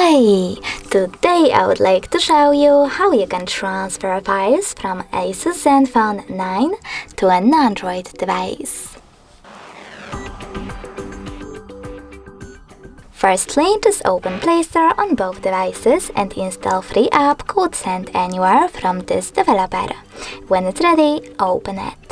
Hi! Today I would like to show you how you can transfer files from ASUS Zenfone 9 to an Android device. Firstly, just open Play Store on both devices and install free app called Send Anywhere from this developer. When it's ready, open it.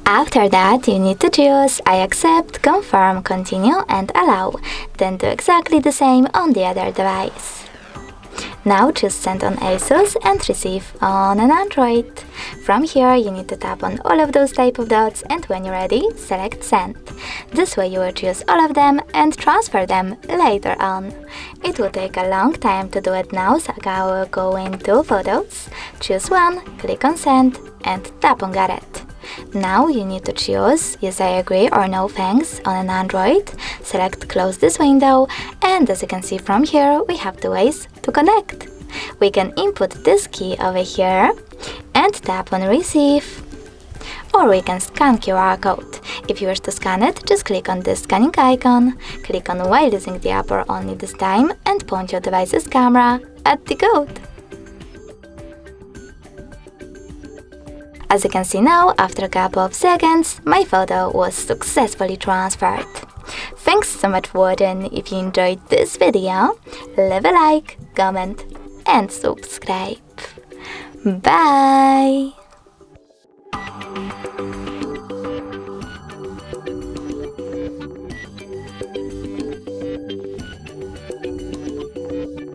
After that, you need to choose I accept, confirm, continue and allow, then do exactly the same on the other device. Now choose Send on ASUS and Receive on an Android. From here, you need to tap on all of those type of dots and when you're ready, select Send. This way you will choose all of them and transfer them later on. It will take a long time to do it now, so I will go into Photos, choose one, click on Send and tap on Get It. Now you need to choose Yes I agree or No thanks on an Android, select Close this window, and as you can see from here, we have two ways to connect. We can input this key over here and tap on Receive. Or we can scan QR code. If you wish to scan it, just click on this scanning icon, click on while using the app or only this time, and point your device's camera at the code. As you can see now, after a couple of seconds, my photo was successfully transferred. Thanks so much for watching. If you enjoyed this video, leave a like, comment and subscribe. Bye!